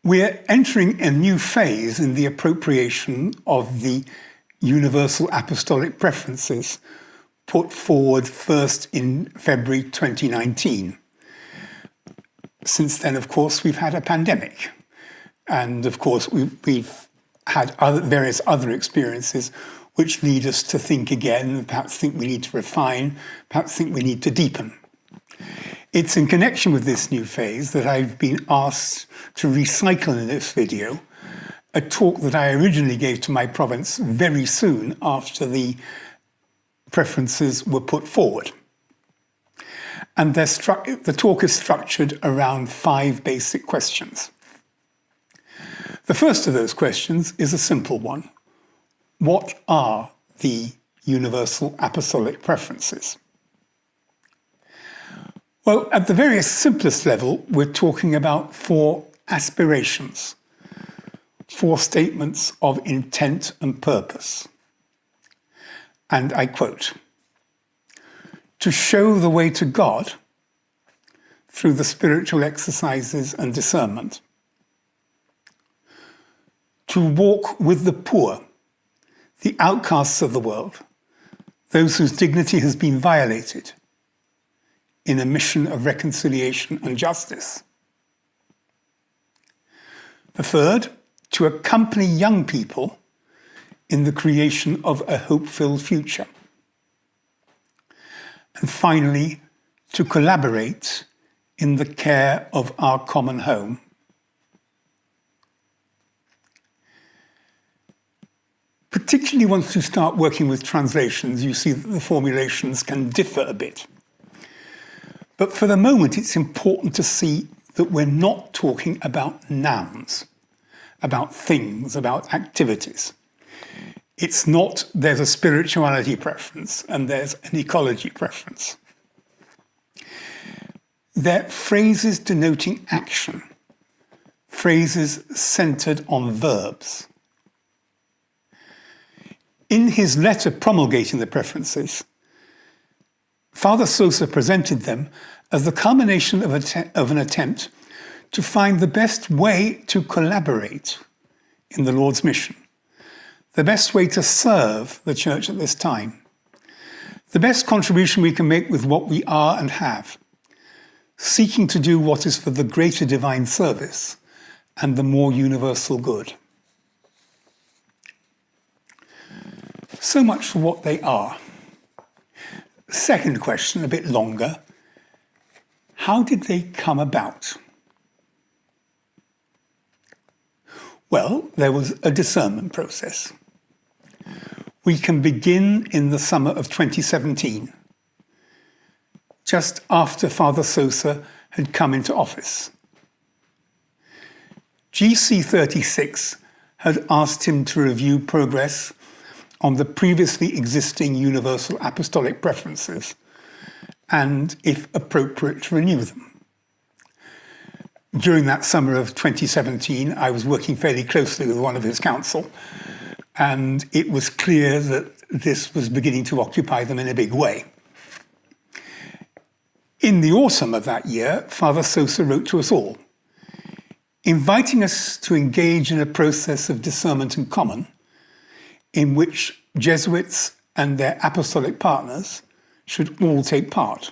We're entering a new phase in the appropriation of the Universal Apostolic Preferences put forward first in February 2019. Since then, of course, we've had a pandemic. And of course, we've had various other experiences which lead us to think again, perhaps think we need to refine, perhaps think we need to deepen. It's in connection with this new phase that I've been asked to recycle in this video a talk that I originally gave to my province very soon after the preferences were put forward. And the talk is structured around 5 basic questions. The first of those questions is a simple one. What are the Universal Apostolic Preferences? Well, at the very simplest level, we're talking about 4 aspirations, 4 statements of intent and purpose. And I quote, "To show the way to God through the spiritual exercises and discernment. To walk with the poor, the outcasts of the world, those whose dignity has been violated, in a mission of reconciliation and justice. The third, to accompany young people in the creation of a hope-filled future. And finally, to collaborate in the care of our common home." Particularly once you start working with translations, you see that the formulations can differ a bit. But for the moment, it's important to see that we're not talking about nouns, about things, about activities. It's not there's a spirituality preference and there's an ecology preference. They're phrases denoting action, phrases centered on verbs. In his letter promulgating the preferences, Father Sosa presented them as the culmination of an attempt to find the best way to collaborate in the Lord's mission, the best way to serve the Church at this time, the best contribution we can make with what we are and have, seeking to do what is for the greater divine service and the more universal good. So much for what they are. Second question, a bit longer. How did they come about? Well, there was a discernment process. We can begin in the summer of 2017, just after Father Sosa had come into office. GC36 had asked him to review progress on the previously existing Universal Apostolic Preferences and, if appropriate, to renew them. During that summer of 2017, I was working fairly closely with one of his council, and it was clear that this was beginning to occupy them in a big way. In the autumn of that year, Father Sosa wrote to us all, inviting us to engage in a process of discernment in common, in which Jesuits and their apostolic partners should all take part.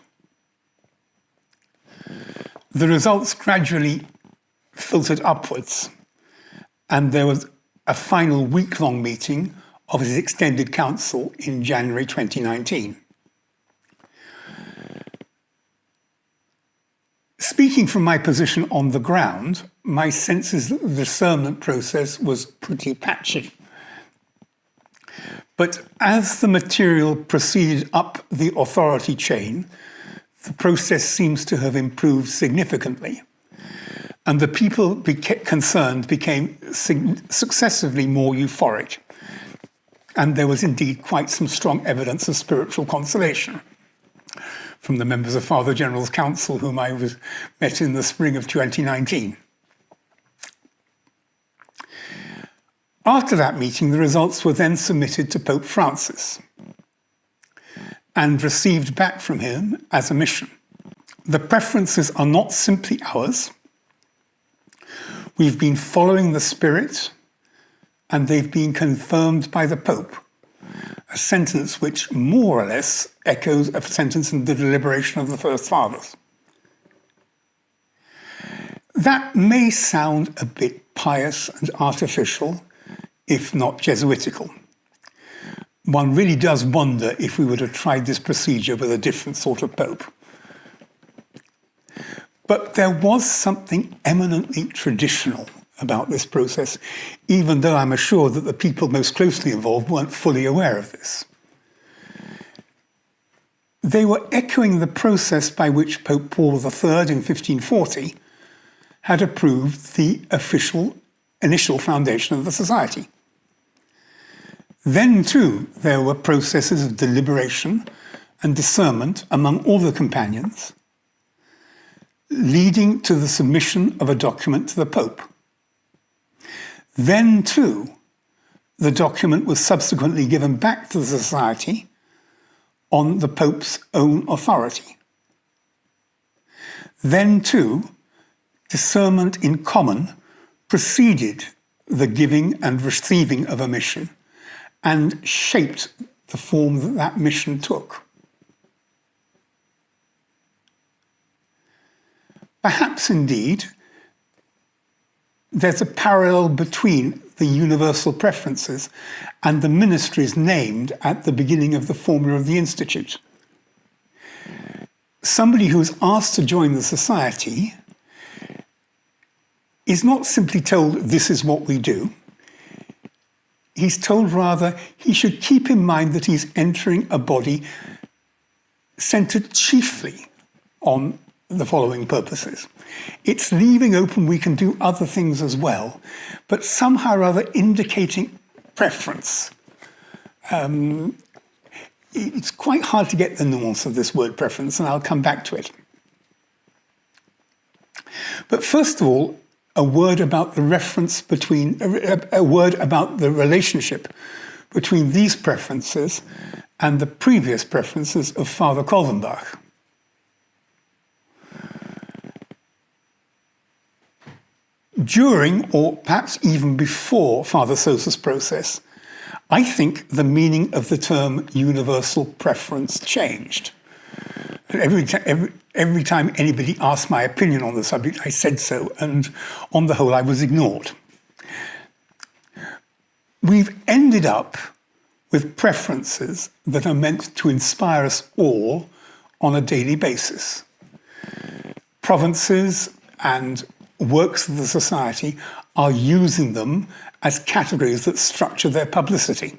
The results gradually filtered upwards, and there was a final week-long meeting of his extended council in January 2019. Speaking from my position on the ground, my sense is that the discernment process was pretty patchy. But as the material proceeded up the authority chain, the process seems to have improved significantly, and the people concerned became successively more euphoric. And there was indeed quite some strong evidence of spiritual consolation from the members of Father General's Council, whom I met in the spring of 2019. After that meeting, the results were then submitted to Pope Francis and received back from him as a mission. The preferences are not simply ours. We've been following the Spirit, and they've been confirmed by the Pope, a sentence which more or less echoes a sentence in the Deliberation of the First Fathers. That may sound a bit pious and artificial, if not Jesuitical. One really does wonder if we would have tried this procedure with a different sort of Pope. But there was something eminently traditional about this process, even though I'm assured that the people most closely involved weren't fully aware of this. They were echoing the process by which Pope Paul III in 1540 had approved the initial foundation of the Society. Then, too, there were processes of deliberation and discernment among all the companions, leading to the submission of a document to the Pope. Then, too, the document was subsequently given back to the Society on the Pope's own authority. Then, too, discernment in common preceded the giving and receiving of a mission and shaped the form that that mission took. Perhaps, indeed, there's a parallel between the universal preferences and the ministries named at the beginning of the formula of the Institute. Somebody who's asked to join the Society is not simply told, this is what we do. He's told rather he should keep in mind that he's entering a body centered chiefly on the following purposes. It's leaving open we can do other things as well, but somehow or other indicating preference. It's quite hard to get the nuance of this word preference, and I'll come back to it. But first of all, a word about the relationship between these preferences and the previous preferences of Father Kolvenbach. During, or perhaps even before Father Sosa's process, I think the meaning of the term universal preference changed. Every time anybody asked my opinion on the subject, I said so, and on the whole, I was ignored. We've ended up with preferences that are meant to inspire us all on a daily basis. Provinces and works of the Society are using them as categories that structure their publicity.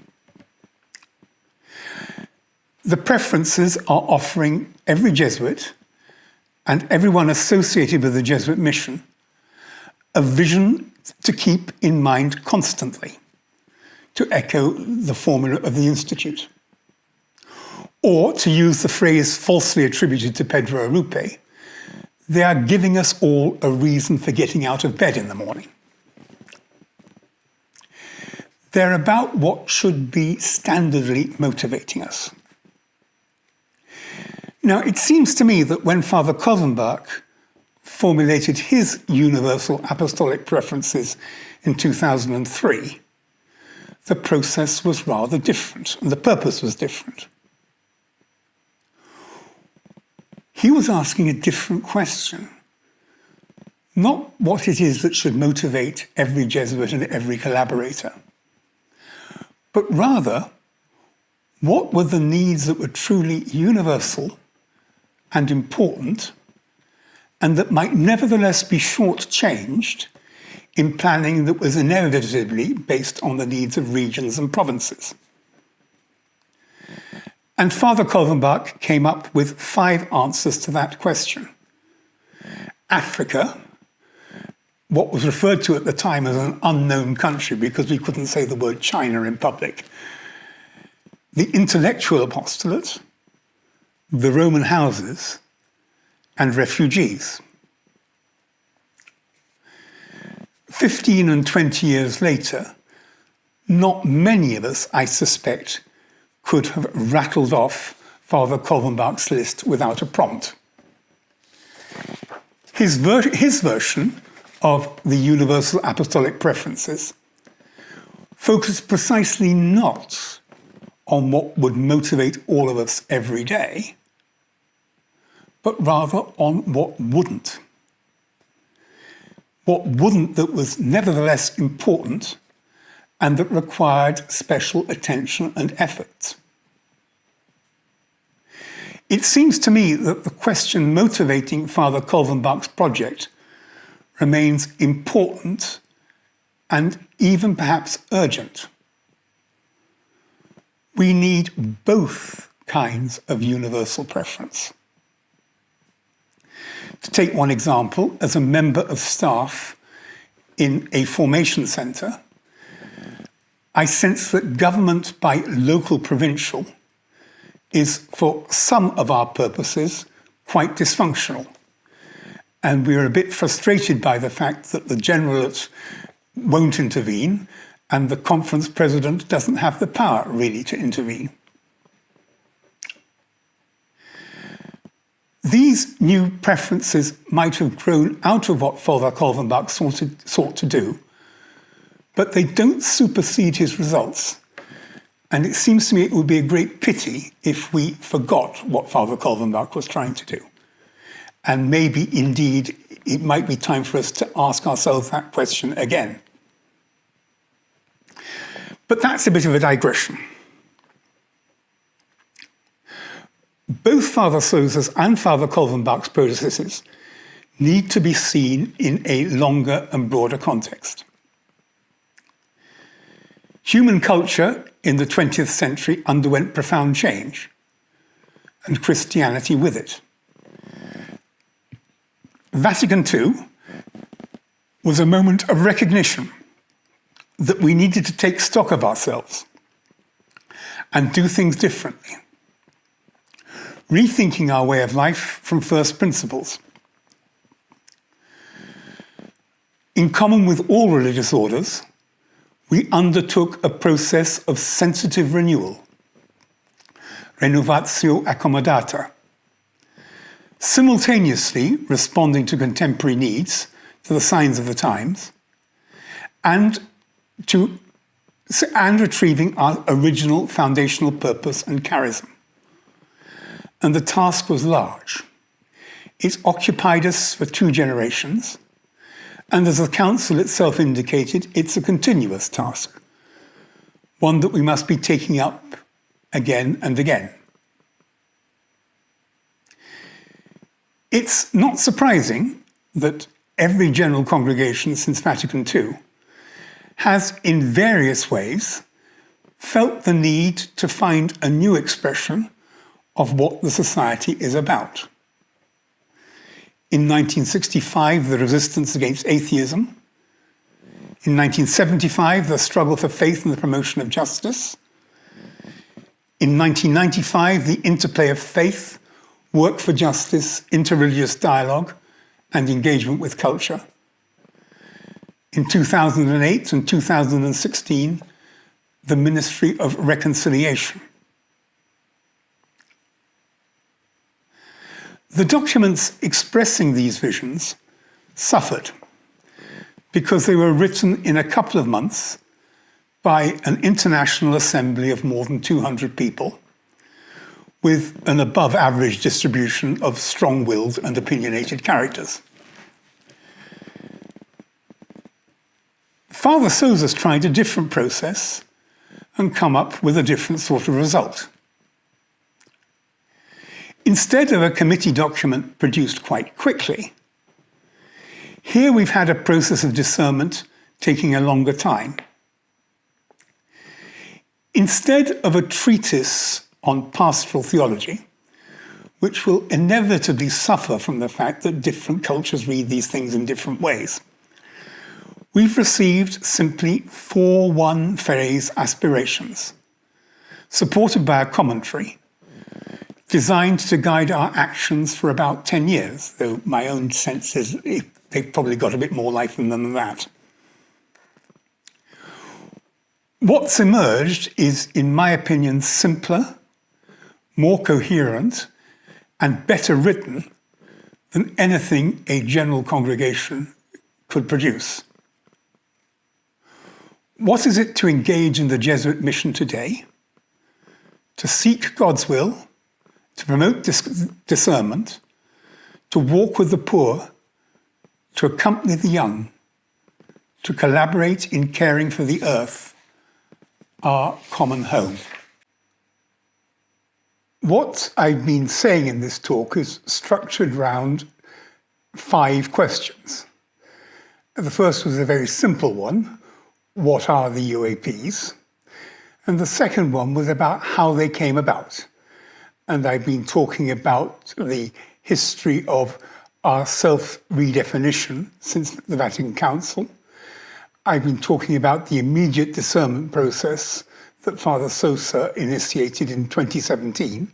The preferences are offering every Jesuit and everyone associated with the Jesuit mission a vision to keep in mind constantly, to echo the formula of the Institute. Or, to use the phrase falsely attributed to Pedro Arrupe, they are giving us all a reason for getting out of bed in the morning. They're about what should be standardly motivating us. Now, it seems to me that when Father Kolvenbach formulated his universal apostolic preferences in 2003, the process was rather different, and the purpose was different. He was asking a different question. Not what it is that should motivate every Jesuit and every collaborator, but rather, what were the needs that were truly universal and important, and that might nevertheless be shortchanged in planning that was inevitably based on the needs of regions and provinces. And Father Kolvenbach came up with 5 answers to that question. Africa, what was referred to at the time as an unknown country because we couldn't say the word China in public. The intellectual apostolate, the Roman houses, and refugees. 15 and 20 years later, not many of us, I suspect, could have rattled off Father Kolvenbach's list without a prompt. His version of the Universal Apostolic Preferences focus precisely not on what would motivate all of us every day, but rather on what wouldn't. What wouldn't that was nevertheless important and that required special attention and effort. It seems to me that the question motivating Father Kolvenbach's project remains important and even perhaps urgent. We need both kinds of universal preference. To take one example, as a member of staff in a formation centre, I sense that government by local provincial is, for some of our purposes, quite dysfunctional. And we're a bit frustrated by the fact that the generalate won't intervene and the conference president doesn't have the power really to intervene. These new preferences might have grown out of what Father Kolvenbach sought to do, but they don't supersede his results. And it seems to me it would be a great pity if we forgot what Father Kolvenbach was trying to do. And maybe, indeed, it might be time for us to ask ourselves that question again. But that's a bit of a digression. Both Father Sosa's and Father Kolvenbach's processes need to be seen in a longer and broader context. Human culture in the 20th century underwent profound change, and Christianity with it. Vatican II was a moment of recognition that we needed to take stock of ourselves and do things differently, rethinking our way of life from first principles. In common with all religious orders, we undertook a process of sensitive renewal, renovatio accomodata, simultaneously responding to contemporary needs, to the signs of the times, and retrieving our original foundational purpose and charism. And the task was large. It occupied us for 2 generations, and as the Council itself indicated, it's a continuous task, one that we must be taking up again and again. It's not surprising that every general congregation since Vatican II has, in various ways, felt the need to find a new expression of what the society is about. In 1965, the resistance against atheism. In 1975, the struggle for faith and the promotion of justice. In 1995, the interplay of faith, work for justice, interreligious dialogue, and engagement with culture. In 2008 and 2016, the Ministry of Reconciliation. The documents expressing these visions suffered because they were written in a couple of months by an international assembly of more than 200 people with an above-average distribution of strong-willed and opinionated characters. Father Sosa's tried a different process and come up with a different sort of result. Instead of a committee document produced quite quickly, here we've had a process of discernment taking a longer time. Instead of a treatise on pastoral theology, which will inevitably suffer from the fact that different cultures read these things in different ways, we've received simply 4 one-phrase aspirations, supported by a commentary, designed to guide our actions for about 10 years, though my own sense is they've probably got a bit more life in them than that. What's emerged is, in my opinion, simpler, more coherent, and better written than anything a general congregation could produce. What is it to engage in the Jesuit mission today? To seek God's will, to promote discernment, to walk with the poor, to accompany the young, to collaborate in caring for the earth, our common home. What I've been saying in this talk is structured around 5 questions. The first was a very simple one: what are the UAPs? And the second one was about how they came about. And I've been talking about the history of our self-redefinition since the Vatican Council. I've been talking about the immediate discernment process that Father Sosa initiated in 2017.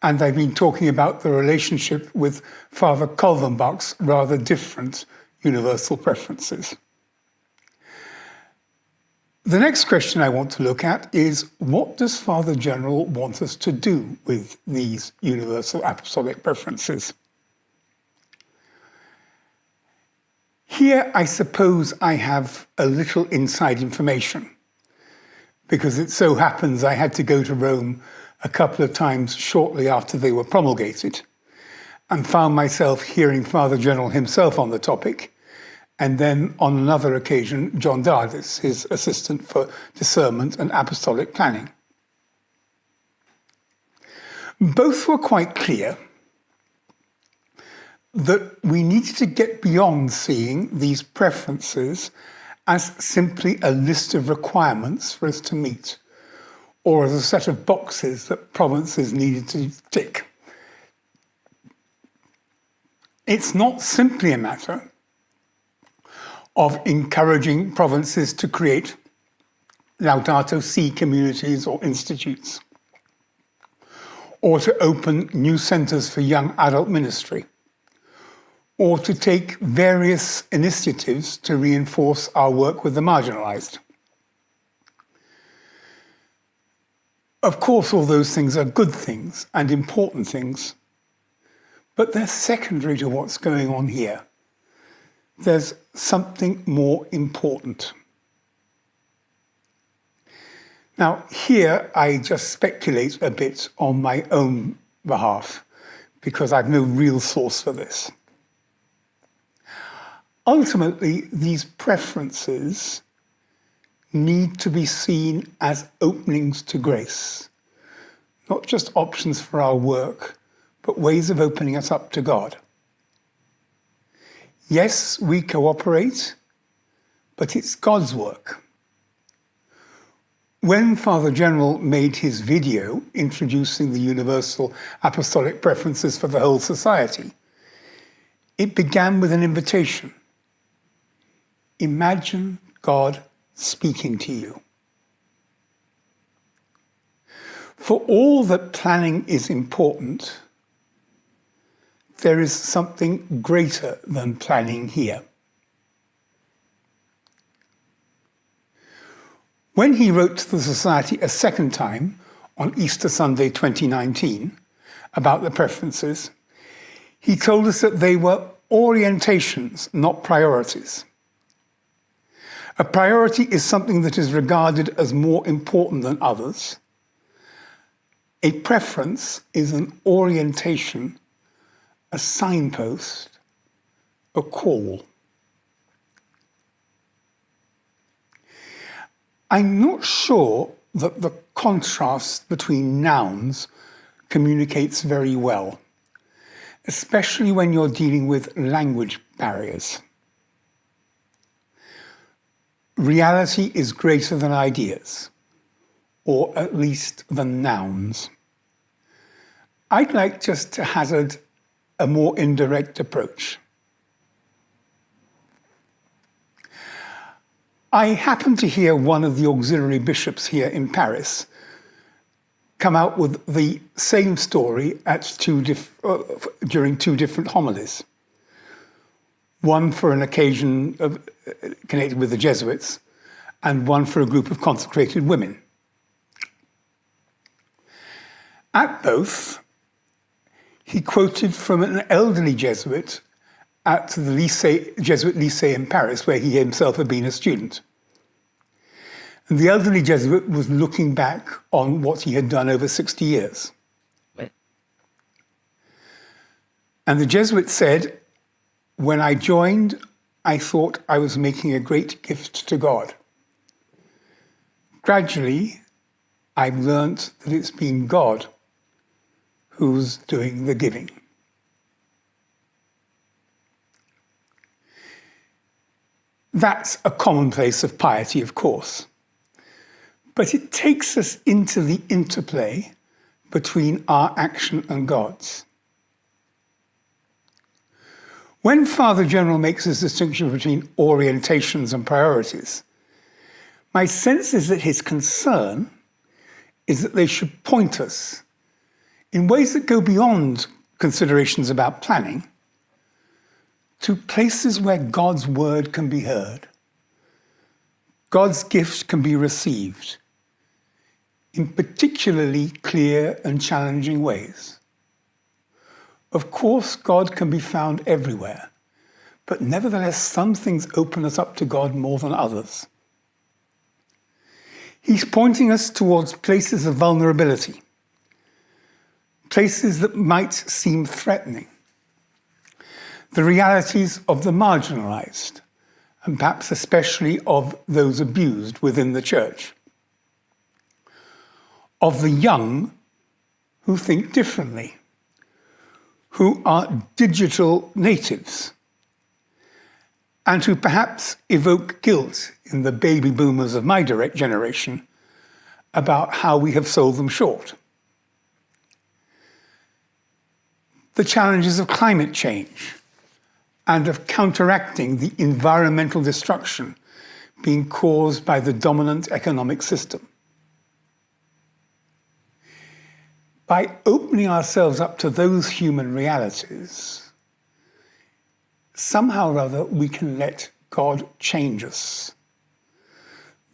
And I've been talking about the relationship with Father Kolvenbach's rather different universal preferences. The next question I want to look at is, what does Father General want us to do with these universal apostolic preferences? Here, I suppose I have a little inside information, because it so happens I had to go to Rome a couple of times shortly after they were promulgated, and found myself hearing Father General himself on the topic, and then on another occasion, John Dardis, his assistant for discernment and apostolic planning. Both were quite clear that we needed to get beyond seeing these preferences as simply a list of requirements for us to meet, or as a set of boxes that provinces needed to tick. It's not simply a matter of encouraging provinces to create Laudato Si communities or institutes, or to open new centers for young adult ministry, or to take various initiatives to reinforce our work with the marginalized. Of course, all those things are good things and important things, but they're secondary to what's going on here. There's something more important. Now, here I just speculate a bit on my own behalf, because I've no real source for this. Ultimately, these preferences need to be seen as openings to grace, not just options for our work, but ways of opening us up to God. Yes, we cooperate, but it's God's work. When Father General made his video introducing the universal apostolic preferences for the whole society, it began with an invitation. Imagine God speaking to you. For all that planning is important, there is something greater than planning here. When he wrote to the Society a second time on Easter Sunday 2019 about the preferences, he told us that they were orientations, not priorities. A priority is something that is regarded as more important than others. A preference is an orientation, a signpost, a call. I'm not sure that the contrast between nouns communicates very well, especially when you're dealing with language barriers. Reality is greater than ideas, or at least than nouns. I'd like just to hazard a more indirect approach. I happened to hear one of the auxiliary bishops here in Paris come out with the same story at during 2 different homilies. One for an occasion connected with the Jesuits, and one for a group of consecrated women. At both, he quoted from an elderly Jesuit at the Jesuit lycée in Paris, where he himself had been a student. And the elderly Jesuit was looking back on what he had done over 60 years. And the Jesuit said, "When I joined, I thought I was making a great gift to God. Gradually, I've learnt that it's been God who's doing the giving." That's a commonplace of piety, of course. But it takes us into the interplay between our action and God's. When Father General makes this distinction between orientations and priorities, my sense is that his concern is that they should point us in ways that go beyond considerations about planning to places where God's word can be heard, God's gift can be received in particularly clear and challenging ways. Of course, God can be found everywhere, but nevertheless, some things open us up to God more than others. He's pointing us towards places of vulnerability, places that might seem threatening, the realities of the marginalized, and perhaps especially of those abused within the church, of the young who think differently, who are digital natives, and who perhaps evoke guilt in the baby boomers of my direct generation about how we have sold them short. The challenges of climate change and of counteracting the environmental destruction being caused by the dominant economic system. By opening ourselves up to those human realities, somehow or other we can let God change us.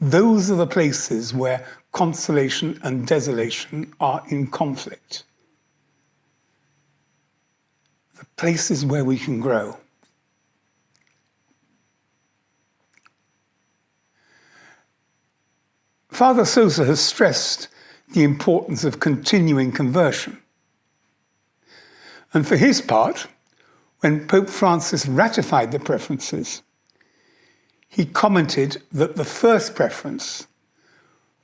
Those are the places where consolation and desolation are in conflict. The places where we can grow. Father Sosa has stressed the importance of continuing conversion. And for his part, when Pope Francis ratified the preferences, he commented that the first preference,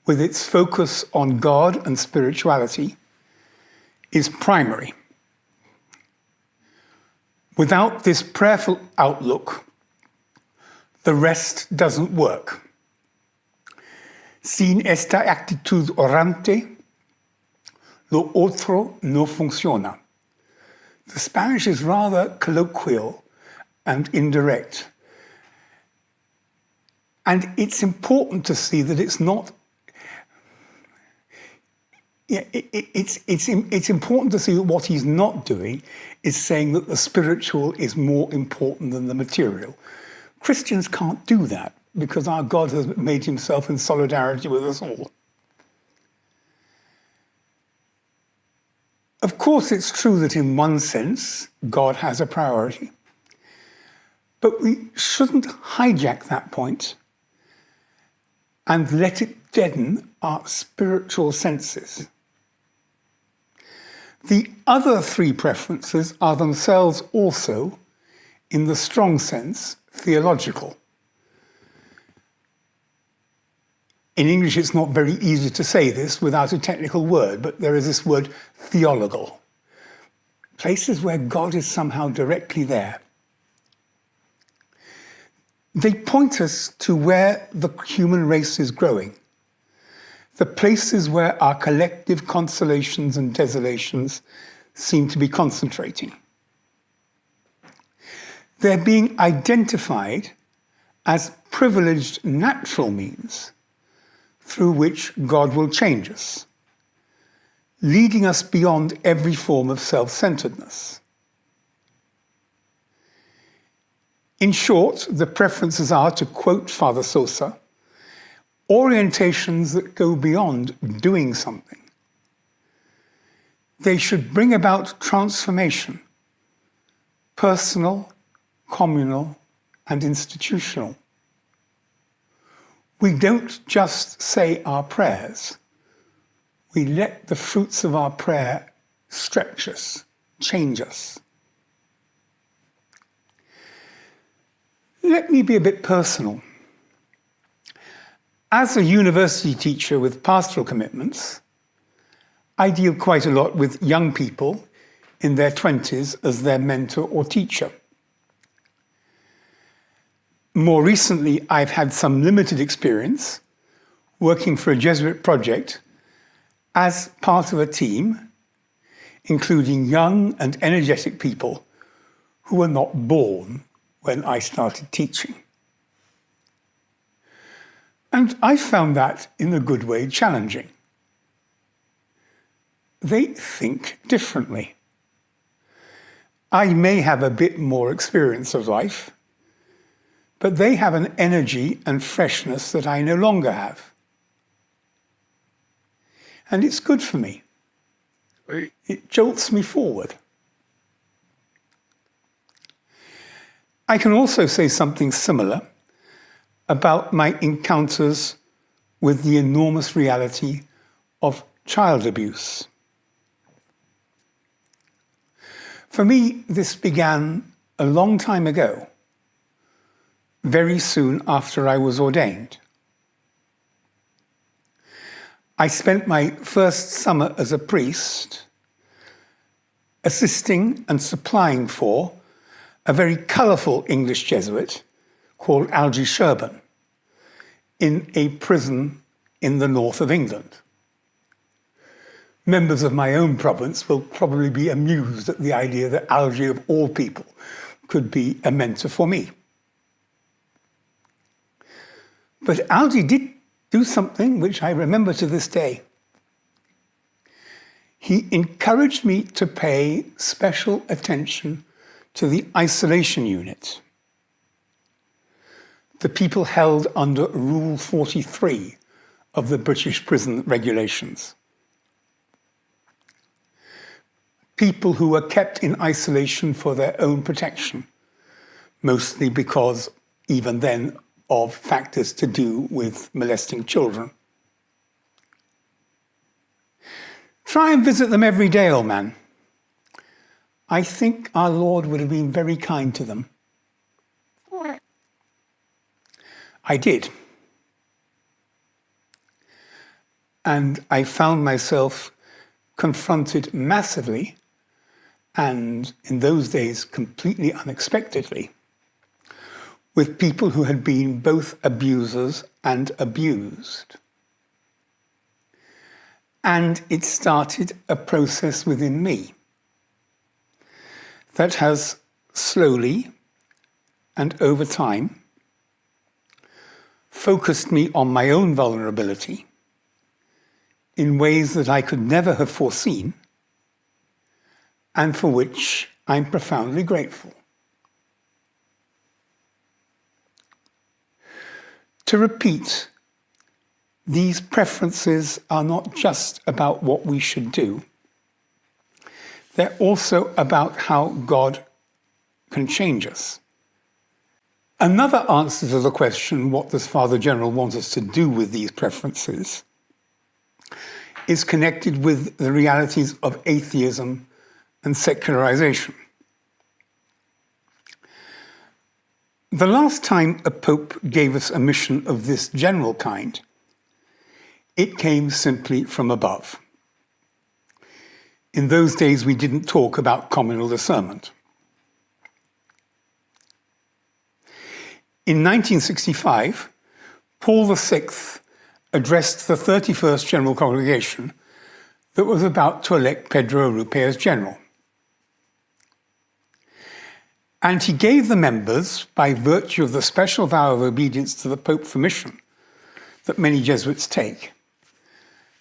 with its focus on God and spirituality, is primary. Without this prayerful outlook, the rest doesn't work. Sin esta actitud orante, lo otro no funciona. The Spanish is rather colloquial and indirect. And it's important to see that it's not. It's important to see that what he's not doing is saying that the spiritual is more important than the material. Christians can't do that because our God has made himself in solidarity with us all. Of course, it's true that in one sense, God has a priority. But we shouldn't hijack that point and let it deaden our spiritual senses. The other three preferences are themselves also, in the strong sense, theological. In English, it's not very easy to say this without a technical word, but there is this word theologal. Places where God is somehow directly there. They point us to where the human race is growing, the places where our collective consolations and desolations seem to be concentrating. They're being identified as privileged natural means through which God will change us, leading us beyond every form of self-centeredness. In short, the preferences are, to quote Father Sosa, orientations that go beyond doing something. They should bring about transformation, personal communal, and institutional. We don't just say our prayers. We let the fruits of our prayer stretch us, change us. Let me be a bit personal. As a university teacher with pastoral commitments, I deal quite a lot with young people in their 20s as their mentor or teacher. More recently, I've had some limited experience working for a Jesuit project as part of a team, including young and energetic people who were not born when I started teaching. And I found that, in a good way, challenging. They think differently. I may have a bit more experience of life, but they have an energy and freshness that I no longer have. And it's good for me. It jolts me forward. I can also say something similar about my encounters with the enormous reality of child abuse. For me, this began a long time ago, very soon after I was ordained. I spent my first summer as a priest assisting and supplying for a very colourful English Jesuit called Algy Sherburn in a prison in the north of England. Members of my own province will probably be amused at the idea that Algy, of all people, could be a mentor for me. But Algy did do something which I remember to this day. He encouraged me to pay special attention to the isolation unit, the people held under Rule 43 of the British prison regulations. People who were kept in isolation for their own protection, mostly because, even then, of factors to do with molesting children. Try and visit them every day, old man. I think our Lord would have been very kind to them. I did. And I found myself confronted massively, and in those days completely unexpectedly, with people who had been both abusers and abused. And it started a process within me that has slowly and over time focused me on my own vulnerability in ways that I could never have foreseen, and for which I'm profoundly grateful. To repeat, these preferences are not just about what we should do. They're also about how God can change us. Another answer to the question, what does Father General want us to do with these preferences, is connected with the realities of atheism and secularization. The last time a pope gave us a mission of this general kind, it came simply from above. In those days, we didn't talk about communal discernment. In 1965, Paul VI addressed the 31st General Congregation that was about to elect Pedro Arrupe as general. And he gave the members, by virtue of the special vow of obedience to the Pope for mission that many Jesuits take,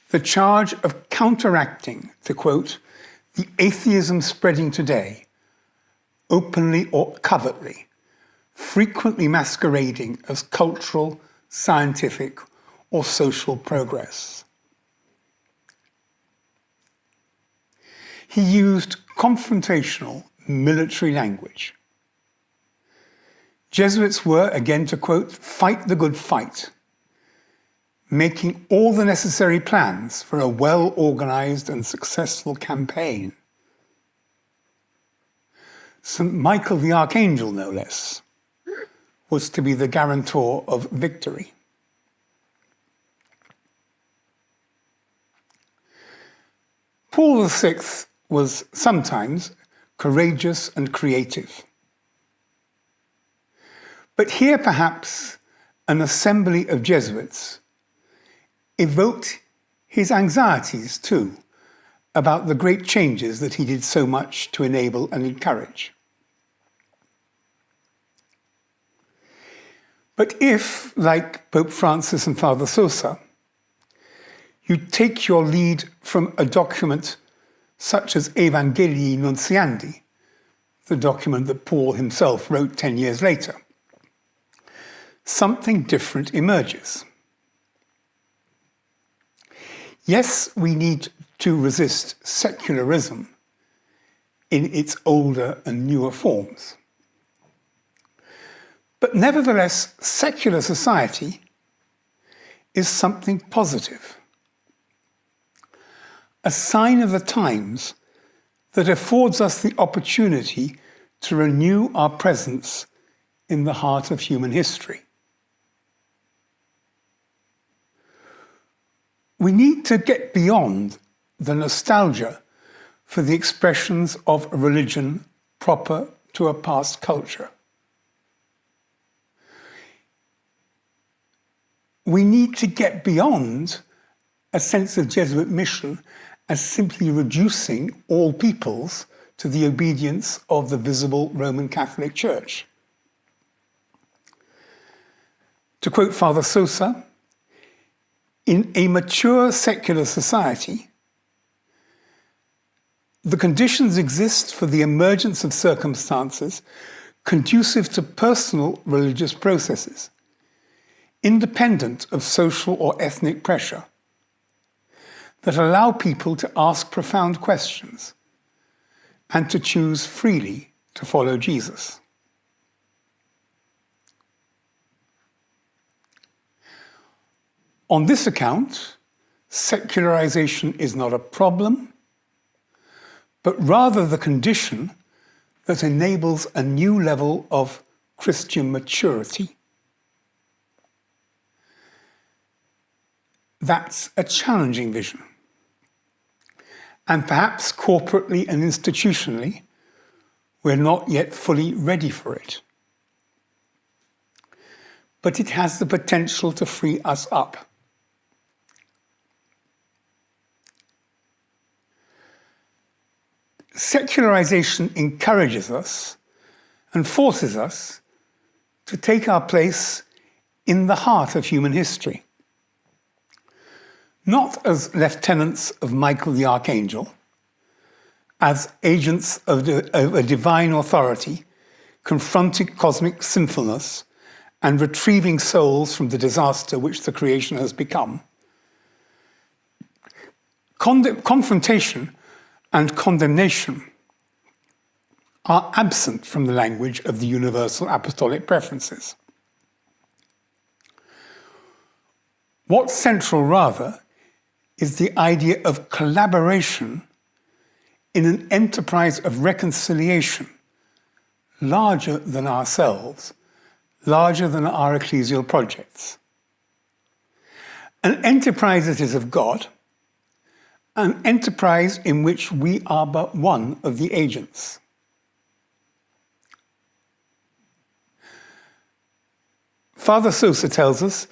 the charge of counteracting, to quote, the atheism spreading today, openly or covertly, frequently masquerading as cultural, scientific, or social progress. He used confrontational military language. Jesuits were, again to quote, "fight the good fight," making all the necessary plans for a well-organized and successful campaign. St. Michael the Archangel, no less, was to be the guarantor of victory. Paul VI was sometimes courageous and creative. But here perhaps an assembly of Jesuits evoked his anxieties too about the great changes that he did so much to enable and encourage. But if, like Pope Francis and Father Sosa, you take your lead from a document such as Evangelii Nunciandi, the document that Paul himself wrote 10 years later, something different emerges. Yes, we need to resist secularism in its older and newer forms. But nevertheless, secular society is something positive, a sign of the times that affords us the opportunity to renew our presence in the heart of human history. We need to get beyond the nostalgia for the expressions of a religion proper to a past culture. We need to get beyond a sense of Jesuit mission as simply reducing all peoples to the obedience of the visible Roman Catholic Church. To quote Father Sosa, in a mature secular society, the conditions exist for the emergence of circumstances conducive to personal religious processes, independent of social or ethnic pressure, that allow people to ask profound questions and to choose freely to follow Jesus. On this account, secularization is not a problem, but rather the condition that enables a new level of Christian maturity. That's a challenging vision. And perhaps corporately and institutionally, we're not yet fully ready for it. But it has the potential to free us up. Secularization encourages us and forces us to take our place in the heart of human history. Not as lieutenants of Michael the Archangel, as agents of a divine authority, confronting cosmic sinfulness and retrieving souls from the disaster which the creation has become. Confrontation and condemnation are absent from the language of the universal apostolic preferences. What's central, rather, is the idea of collaboration in an enterprise of reconciliation larger than ourselves, larger than our ecclesial projects. An enterprise that is of God, an enterprise in which we are but one of the agents. Father Sosa tells us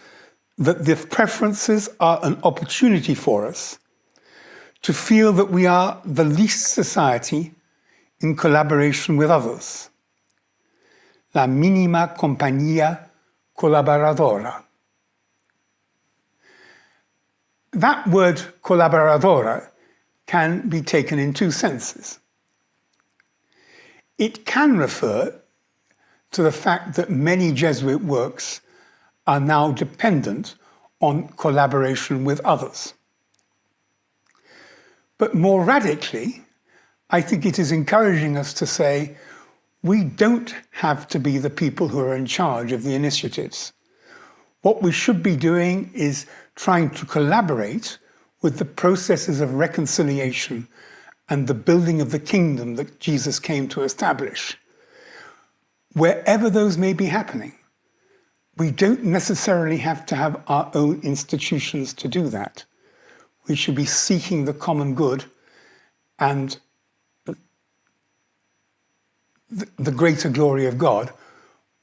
that the preferences are an opportunity for us to feel that we are the least society in collaboration with others. La minima compañía colaboradora. That word colaboradora can be taken in two senses. It can refer to the fact that many Jesuit works are now dependent on collaboration with others. But more radically, I think it is encouraging us to say, We don't have to be the people who are in charge of the initiatives. What we should be doing is trying to collaborate with the processes of reconciliation and the building of the kingdom that Jesus came to establish. Wherever those may be happening, we don't necessarily have to have our own institutions to do that. We should be seeking the common good and the greater glory of God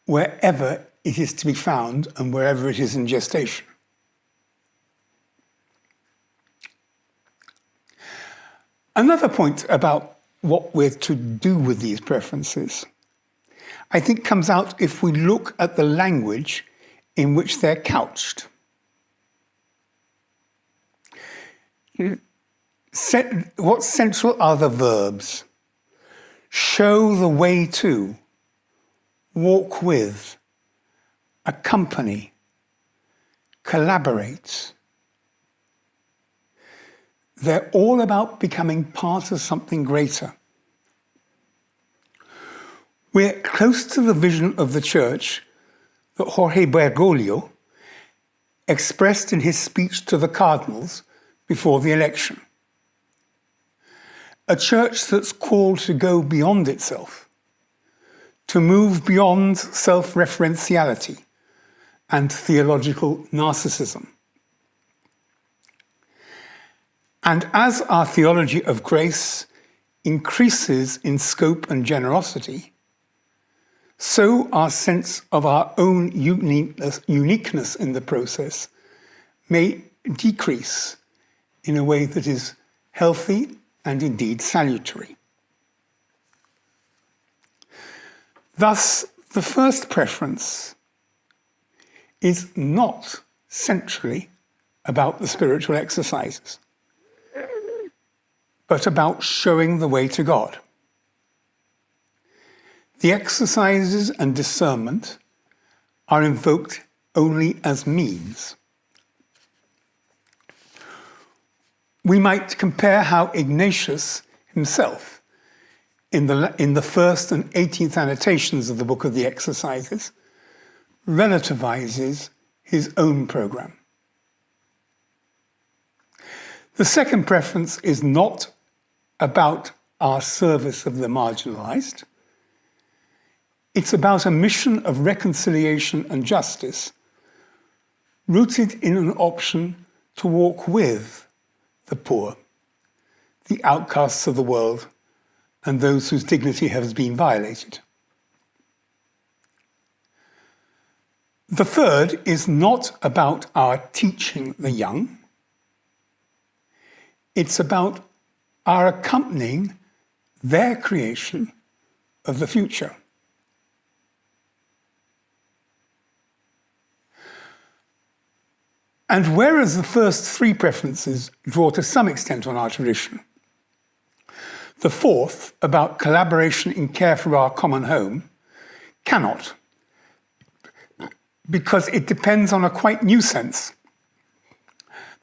wherever it is to be found and wherever it is in gestation. Another point about what we're to do with these preferences, I think, comes out if we look at the language in which they're couched. What's central are the verbs. Show the way to, walk with, accompany, collaborate. They're all about becoming part of something greater. We're close to the vision of the church that Jorge Bergoglio expressed in his speech to the cardinals before the election. A church that's called to go beyond itself, to move beyond self-referentiality and theological narcissism. And as our theology of grace increases in scope and generosity, so our sense of our own uniqueness in the process may decrease in a way that is healthy and indeed salutary. Thus, the first preference is not centrally about the spiritual exercises, but about showing the way to God. The exercises and discernment are invoked only as means. We might compare how Ignatius himself, in the first and 18th annotations of the Book of the Exercises, relativizes his own program. The second preference is not about our service of the marginalized. It's about a mission of reconciliation and justice rooted in an option to walk with the poor, the outcasts of the world, and those whose dignity has been violated. The third is not about our teaching the young. It's about our accompanying their creation of the future. And whereas the first three preferences draw to some extent on our tradition, the fourth, about collaboration in care for our common home, cannot, because it depends on a quite new sense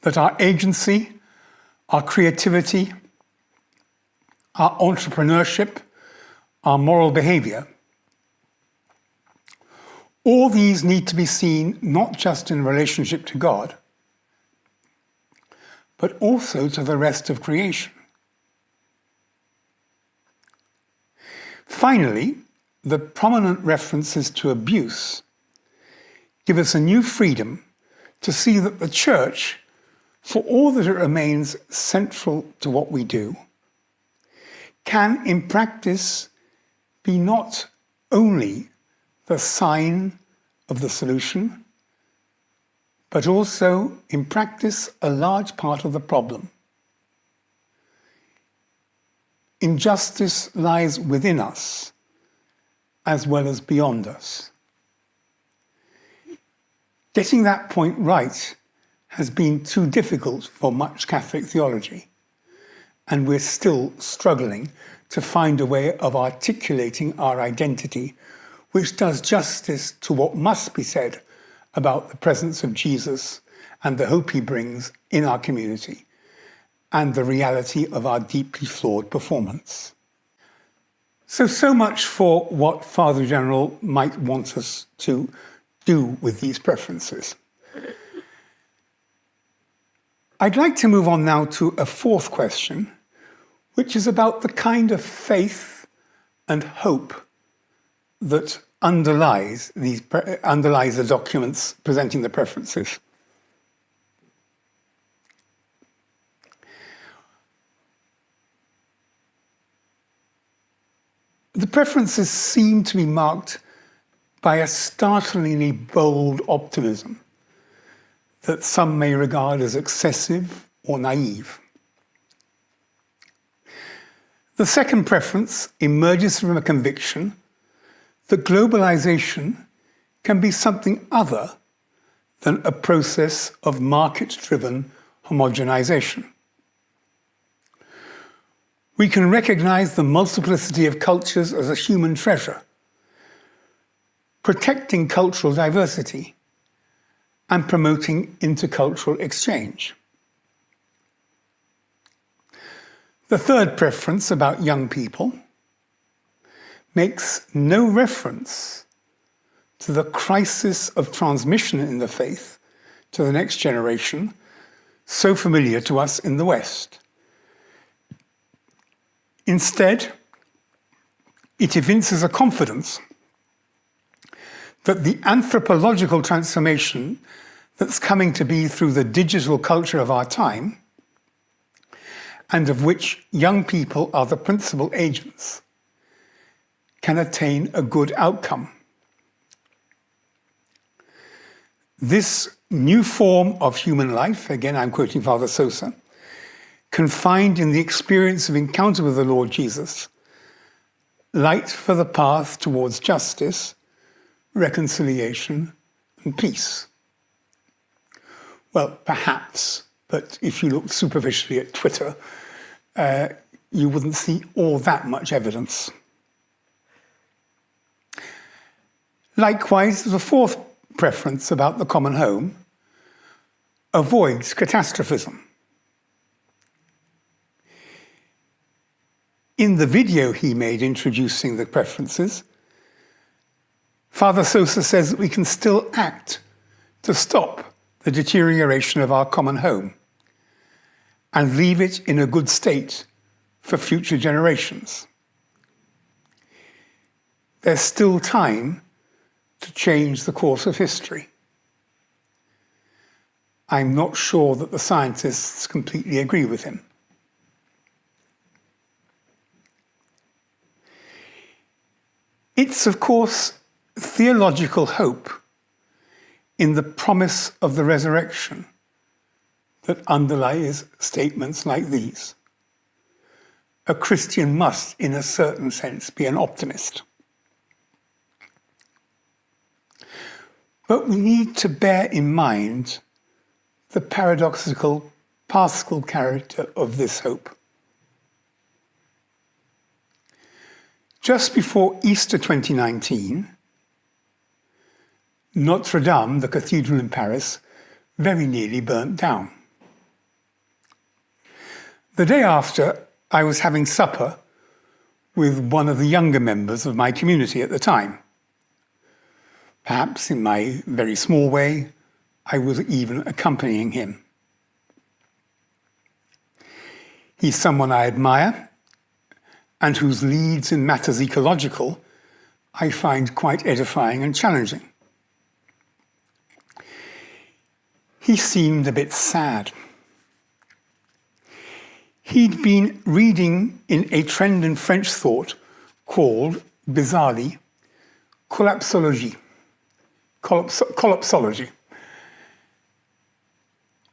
that our agency, our creativity, our entrepreneurship, our moral behavior, all these need to be seen not just in relationship to God, but also to the rest of creation. Finally, the prominent references to abuse give us a new freedom to see that the Church, for all that it remains central to what we do, can in practice be not only the sign of the solution, but also in practice a large part of the problem. Injustice lies within us as well as beyond us. Getting that point right has been too difficult for much Catholic theology, and we're still struggling to find a way of articulating our identity which does justice to what must be said about the presence of Jesus and the hope he brings in our community, and the reality of our deeply flawed performance. So much for what Father General might want us to do with these preferences. I'd like to move on now to a fourth question, which is about the kind of faith and hope that underlies the documents presenting the preferences. The preferences seem to be marked by a startlingly bold optimism that some may regard as excessive or naive. The second preference emerges from a conviction that globalization can be something other than a process of market-driven homogenization. We can recognize the multiplicity of cultures as a human treasure, protecting cultural diversity and promoting intercultural exchange. The third preference about young people makes no reference to the crisis of transmission in the faith to the next generation, so familiar to us in the West. Instead, it evinces a confidence that the anthropological transformation that's coming to be through the digital culture of our time, and of which young people are the principal agents, can attain a good outcome. This new form of human life, again I'm quoting Father Sosa, confined in the experience of encounter with the Lord Jesus, light for the path towards justice, reconciliation, and peace. Well, perhaps, but if you looked superficially at Twitter, you wouldn't see all that much evidence. Likewise, the fourth preference about the common home avoids catastrophism. In the video he made introducing the preferences, Father Sosa says that we can still act to stop the deterioration of our common home and leave it in a good state for future generations. There's still time to change the course of history. I'm not sure that the scientists completely agree with him. It's, of course, theological hope in the promise of the resurrection that underlies statements like these. A Christian must, in a certain sense, be an optimist. But we need to bear in mind the paradoxical, paschal character of this hope. Just before Easter 2019, Notre Dame, the cathedral in Paris, very nearly burnt down. The day after, I was having supper with one of the younger members of my community at the time. Perhaps in my very small way, I was even accompanying him. He's someone I admire and whose leads in matters ecological I find quite edifying and challenging. He seemed a bit sad. He'd been reading in a trend in French thought called, bizarrely, collapsology. Collapsology.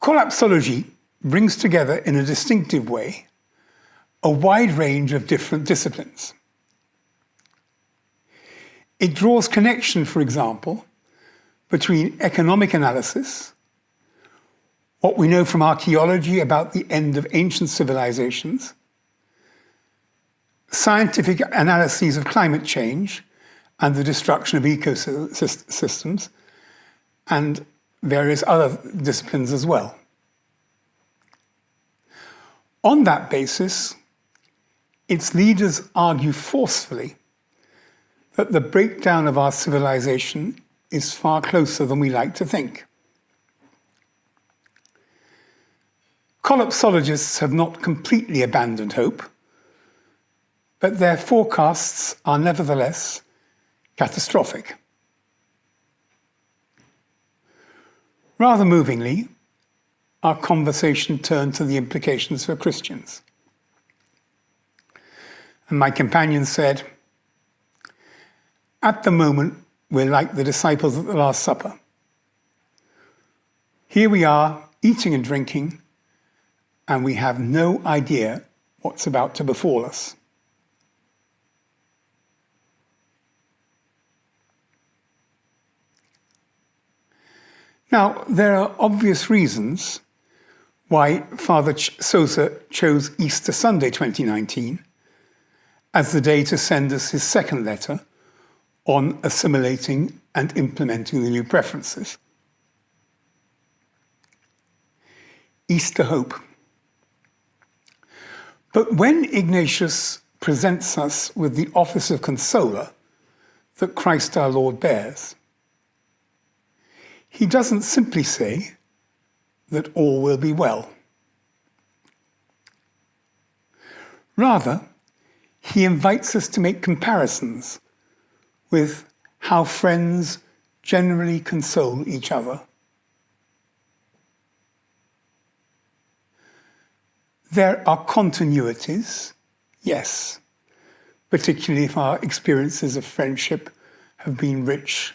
Collapsology brings together in a distinctive way a wide range of different disciplines. It draws connection, for example, between economic analysis, what we know from archaeology about the end of ancient civilizations, scientific analyses of climate change and the destruction of ecosystems, and various other disciplines as well. On that basis, its leaders argue forcefully that the breakdown of our civilization is far closer than we like to think. Collapsologists have not completely abandoned hope, but their forecasts are nevertheless catastrophic. Rather movingly, our conversation turned to the implications for Christians. And my companion said, "At the moment, we're like the disciples at the Last Supper. Here we are, eating and drinking, and we have no idea what's about to befall us." Now, there are obvious reasons why Father Sosa chose Easter Sunday 2019 as the day to send us his second letter on assimilating and implementing the new preferences. Easter hope. But when Ignatius presents us with the office of consoler that Christ our Lord bears, he doesn't simply say that all will be well. Rather, he invites us to make comparisons with how friends generally console each other. There are continuities, yes, particularly if our experiences of friendship have been rich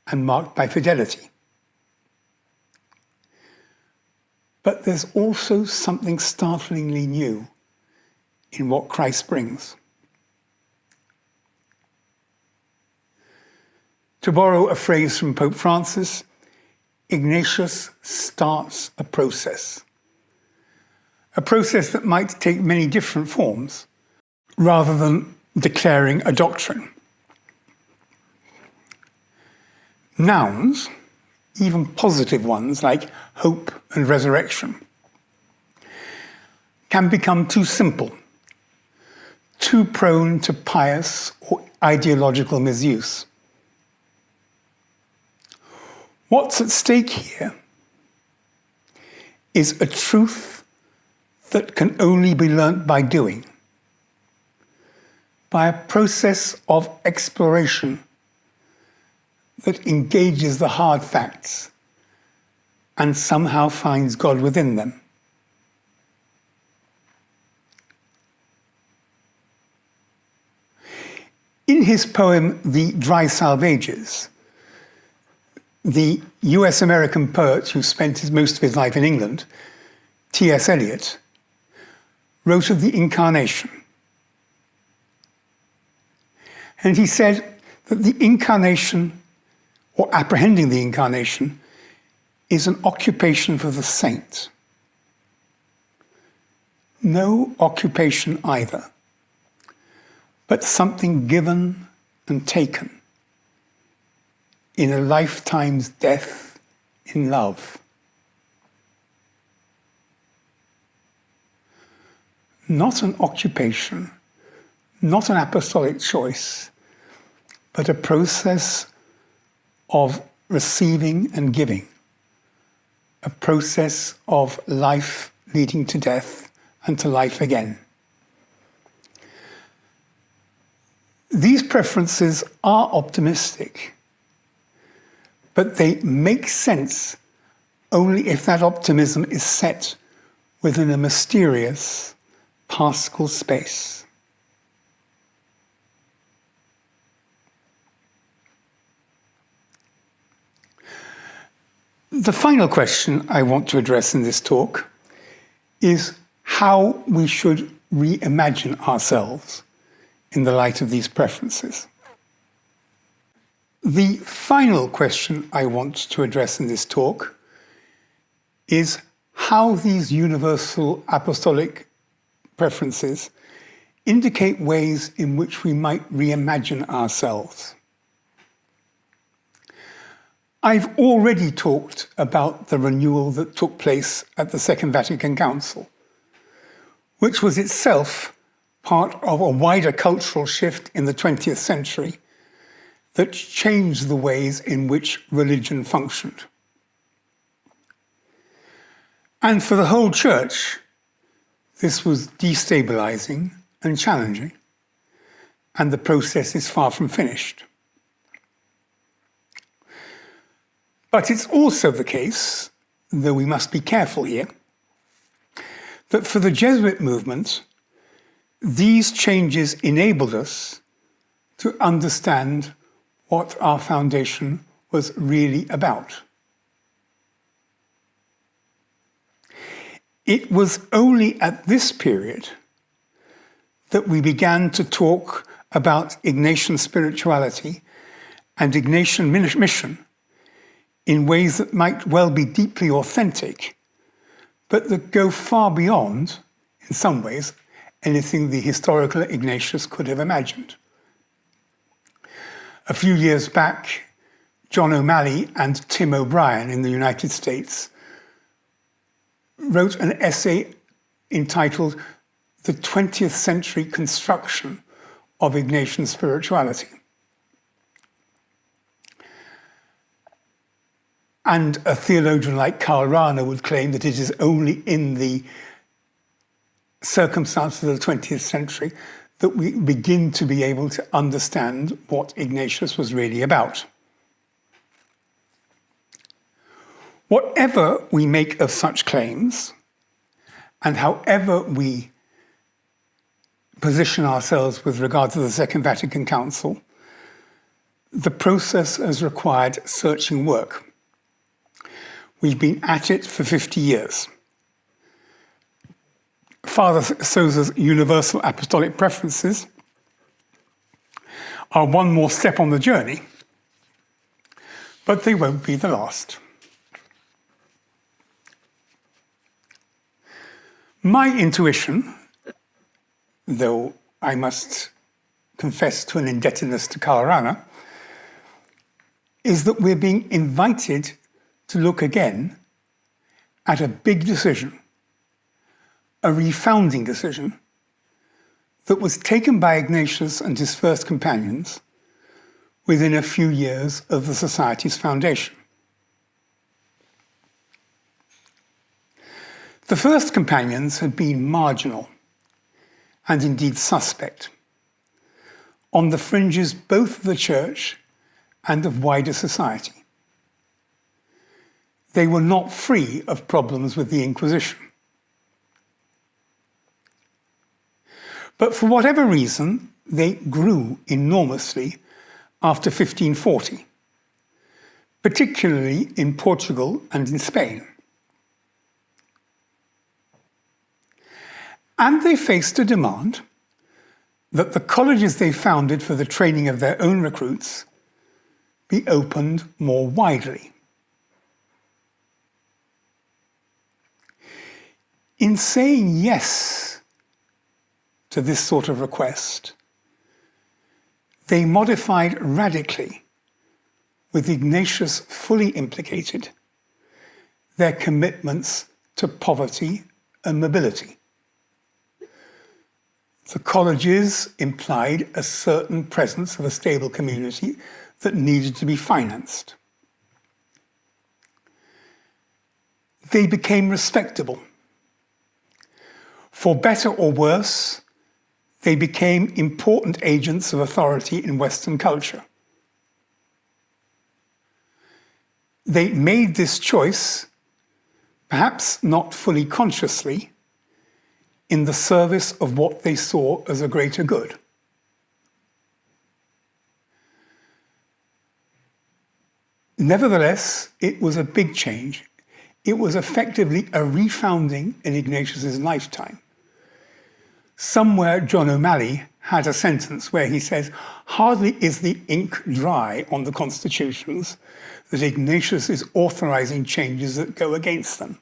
and marked by fidelity. But there's also something startlingly new in what Christ brings. To borrow a phrase from Pope Francis, Ignatius starts a process that might take many different forms, rather than declaring a doctrine. Nouns, even positive ones like hope and resurrection, can become too simple, too prone to pious or ideological misuse. What's at stake here is a truth that can only be learnt by doing, by a process of exploration that engages the hard facts and somehow finds God within them. In his poem, The Dry Salvages, the US-American poet who spent most of his life in England, T.S. Eliot, wrote of the Incarnation. And he said that the Incarnation, or apprehending the Incarnation, is an occupation for the saint. No occupation either, but something given and taken in a lifetime's death in love. Not an occupation, not an apostolic choice, but a process of receiving and giving, a process of life leading to death and to life again. These preferences are optimistic, but they make sense only if that optimism is set within a mysterious Paschal space. The final question I want to address in this talk is how we should reimagine ourselves in the light of these preferences. The final question I want to address in this talk is how these universal apostolic preferences indicate ways in which we might reimagine ourselves. I've already talked about the renewal that took place at the Second Vatican Council, which was itself part of a wider cultural shift in the 20th century that changed the ways in which religion functioned. And for the whole church, this was destabilizing and challenging, and the process is far from finished. But it's also the case, though we must be careful here, that for the Jesuit movement, these changes enabled us to understand what our foundation was really about. It was only at this period that we began to talk about Ignatian spirituality and Ignatian mission in ways that might well be deeply authentic, but that go far beyond, in some ways, anything the historical Ignatius could have imagined. A few years back, John O'Malley and Tim O'Brien in the United States wrote an essay entitled The 20th Century Construction of Ignatian Spirituality. And a theologian like Karl Rahner would claim that it is only in the circumstances of the 20th century that we begin to be able to understand what Ignatius was really about. Whatever we make of such claims, and however we position ourselves with regard to the Second Vatican Council, the process has required searching work. We've been at it for 50 years. Father Sosa's Universal Apostolic Preferences are one more step on the journey, but they won't be the last. My intuition, though I must confess to an indebtedness to Karl Rahner, is that we're being invited to look again at a big decision, a refounding decision that was taken by Ignatius and his first companions within a few years of the Society's foundation. The first companions had been marginal and indeed suspect, on the fringes both of the Church and of wider society. They were not free of problems with the Inquisition. But for whatever reason, they grew enormously after 1540, particularly in Portugal and in Spain. And they faced a demand that the colleges they founded for the training of their own recruits be opened more widely. In saying yes to this sort of request, they modified radically, with Ignatius fully implicated, their commitments to poverty and mobility. The colleges implied a certain presence of a stable community that needed to be financed. They became respectable. For better or worse, they became important agents of authority in Western culture. They made this choice, perhaps not fully consciously, in the service of what they saw as a greater good. Nevertheless, it was a big change. It was effectively a refounding in Ignatius's lifetime. Somewhere John O'Malley had a sentence where he says, "Hardly is the ink dry on the constitutions that Ignatius is authorizing changes that go against them."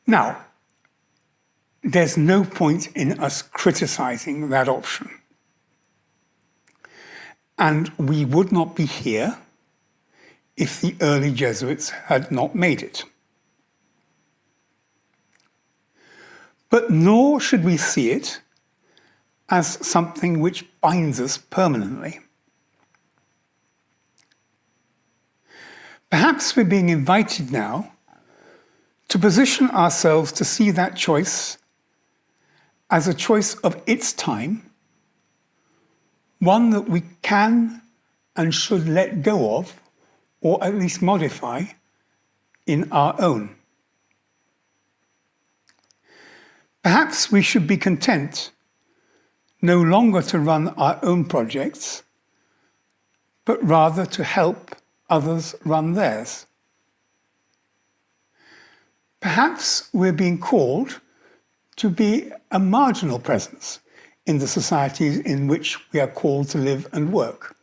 Now, there's no point in us criticizing that option. And we would not be here if the early Jesuits had not made it. But nor should we see it as something which binds us permanently. Perhaps we're being invited now to position ourselves to see that choice as a choice of its time, one that we can and should let go of, or at least modify, in our own. Perhaps we should be content no longer to run our own projects, but rather to help others run theirs. Perhaps we're being called to be a marginal presence in the societies in which we are called to live and work.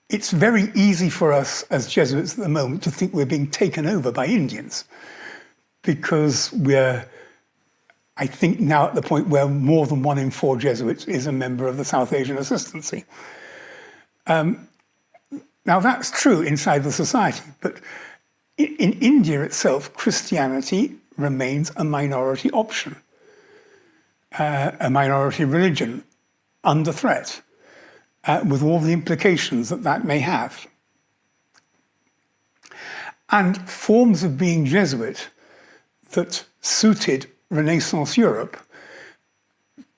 It's very easy for us as Jesuits at the moment to think we're being taken over by Indians, because we're, I think, now at the point where more than 1 in 4 Jesuits is a member of the South Asian Assistancy. Now that's true inside the society, but in India itself, Christianity remains a minority option, a minority religion under threat, with all the implications that that may have. And forms of being Jesuit that suited Renaissance Europe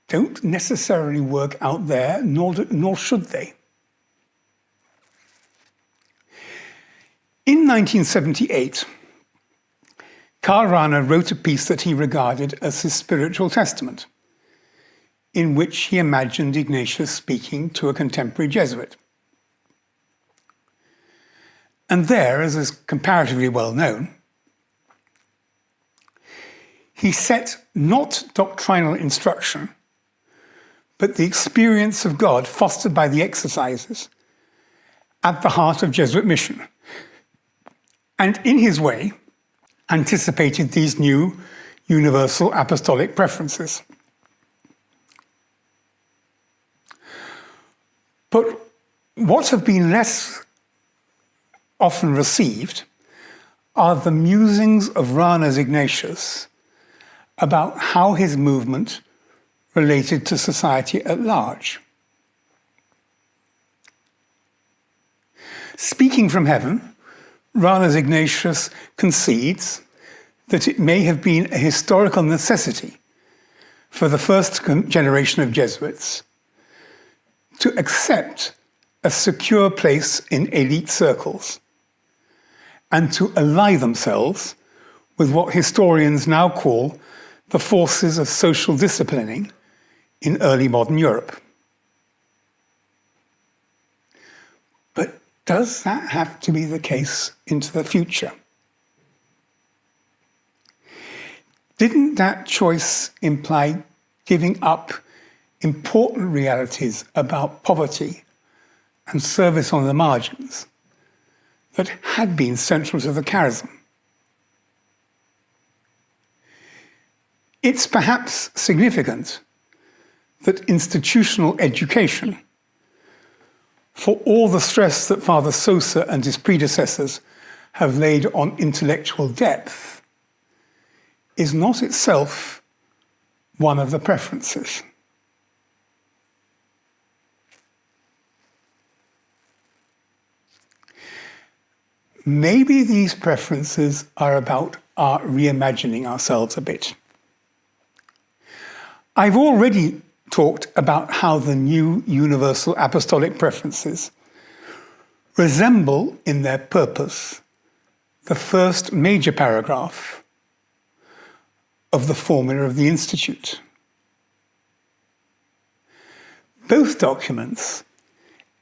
don't necessarily work out there, nor should they. In 1978, Karl Rahner wrote a piece that he regarded as his spiritual testament, in which he imagined Ignatius speaking to a contemporary Jesuit. And there, as is comparatively well known, he set not doctrinal instruction, but the experience of God fostered by the exercises at the heart of Jesuit mission, and in his way anticipated these new universal apostolic preferences. But what have been less often received are the musings of Rahner's Ignatius about how his movement related to society at large. Speaking from heaven, Rahner's Ignatius concedes that it may have been a historical necessity for the first generation of Jesuits to accept a secure place in elite circles and to ally themselves with what historians now call the forces of social disciplining in early modern Europe. But does that have to be the case into the future? Didn't that choice imply giving up important realities about poverty and service on the margins that had been central to the charism? It's perhaps significant that institutional education, for all the stress that Father Sosa and his predecessors have laid on intellectual depth, is not itself one of the preferences. Maybe these preferences are about our reimagining ourselves a bit. I've already talked about how the new universal apostolic preferences resemble in their purpose the first major paragraph of the formula of the Institute. Both documents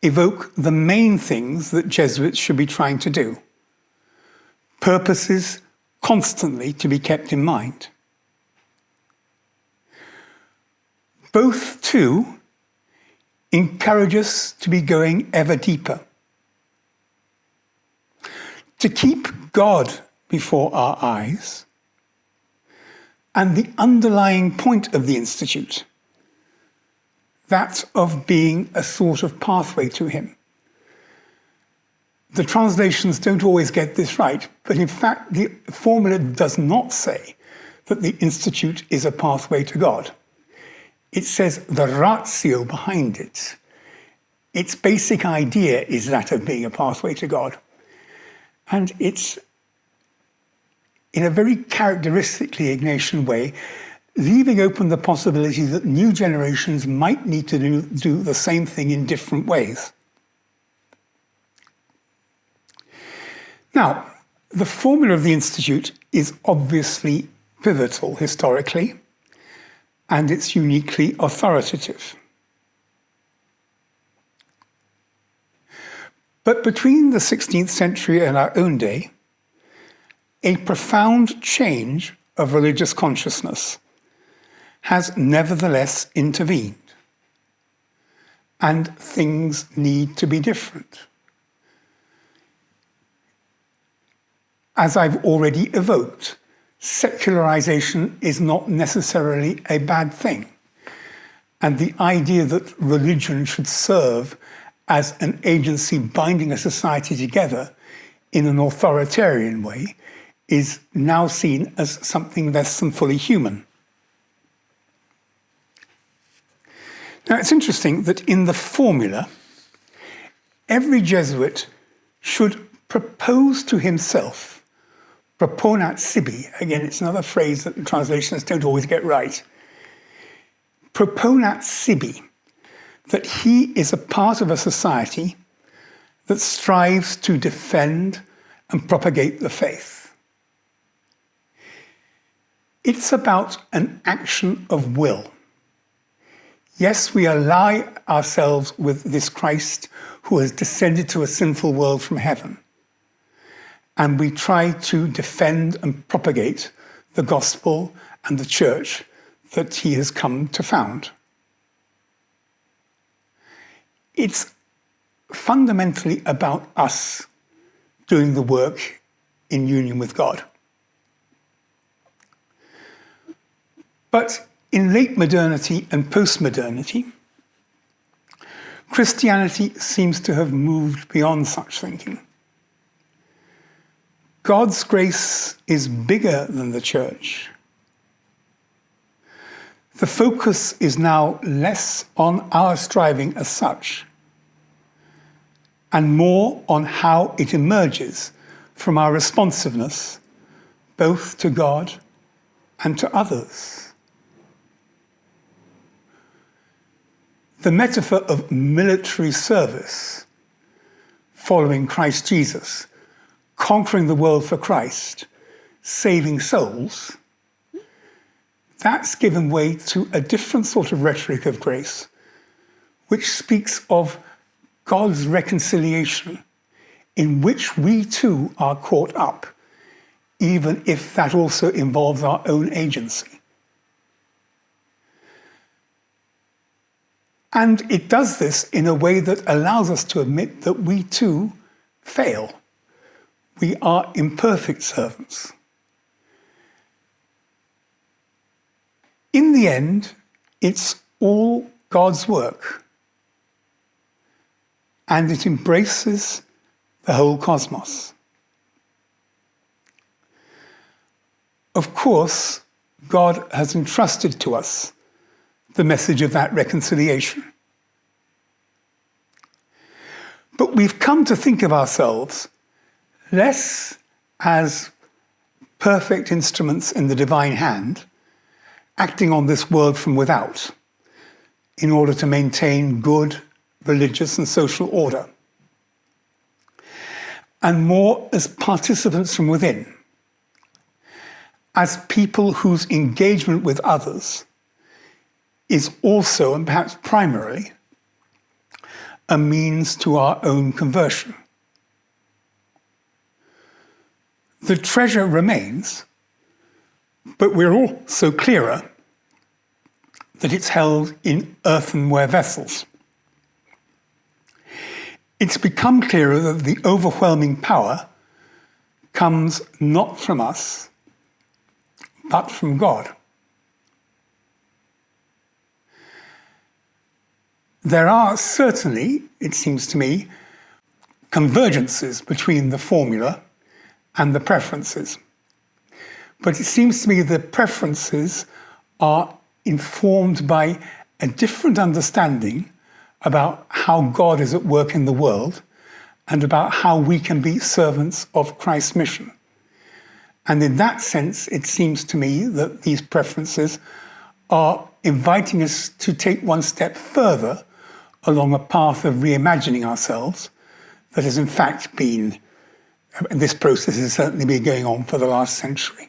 evoke the main things that Jesuits should be trying to do, purposes constantly to be kept in mind. Both, too, encourage us to be going ever deeper, to keep God before our eyes, and the underlying point of the Institute, that of being a sort of pathway to him. The translations don't always get this right, but in fact, the formula does not say that the Institute is a pathway to God. It says the ratio behind it. Its basic idea is that of being a pathway to God. And it's, in a very characteristically Ignatian way, leaving open the possibility that new generations might need to do the same thing in different ways. Now, the formula of the Institute is obviously pivotal historically, and it's uniquely authoritative. But between the 16th century and our own day, a profound change of religious consciousness has nevertheless intervened, and things need to be different. As I've already evoked, secularization is not necessarily a bad thing, and the idea that religion should serve as an agency binding a society together in an authoritarian way is now seen as something less than fully human. Now, it's interesting that in the formula, every Jesuit should propose to himself, proponat sibi, again, it's another phrase that the translations don't always get right, proponat sibi, that he is a part of a society that strives to defend and propagate the faith. It's about an action of will. Yes, we ally ourselves with this Christ who has descended to a sinful world from heaven, and we try to defend and propagate the gospel and the church that he has come to found. It's fundamentally about us doing the work in union with God. But in late modernity and post-modernity, Christianity seems to have moved beyond such thinking. God's grace is bigger than the church. The focus is now less on our striving as such, and more on how it emerges from our responsiveness, both to God and to others. The metaphor of military service, following Christ Jesus, conquering the world for Christ, saving souls, that's given way to a different sort of rhetoric of grace, which speaks of God's reconciliation, in which we too are caught up, even if that also involves our own agency. And it does this in a way that allows us to admit that we too fail. We are imperfect servants. In the end, it's all God's work, and it embraces the whole cosmos. Of course, God has entrusted to us the message of that reconciliation. But we've come to think of ourselves less as perfect instruments in the divine hand, acting on this world from without, in order to maintain good religious and social order, and more as participants from within, as people whose engagement with others is also, and perhaps primarily, a means to our own conversion. The treasure remains, but we're also clearer that it's held in earthenware vessels. It's become clearer that the overwhelming power comes not from us, but from God. There are certainly, it seems to me, convergences between the formula and the preferences. But it seems to me the preferences are informed by a different understanding about how God is at work in the world and about how we can be servants of Christ's mission. And in that sense, it seems to me that these preferences are inviting us to take one step further along a path of reimagining ourselves that has in fact been, this process has certainly been going on for the last century.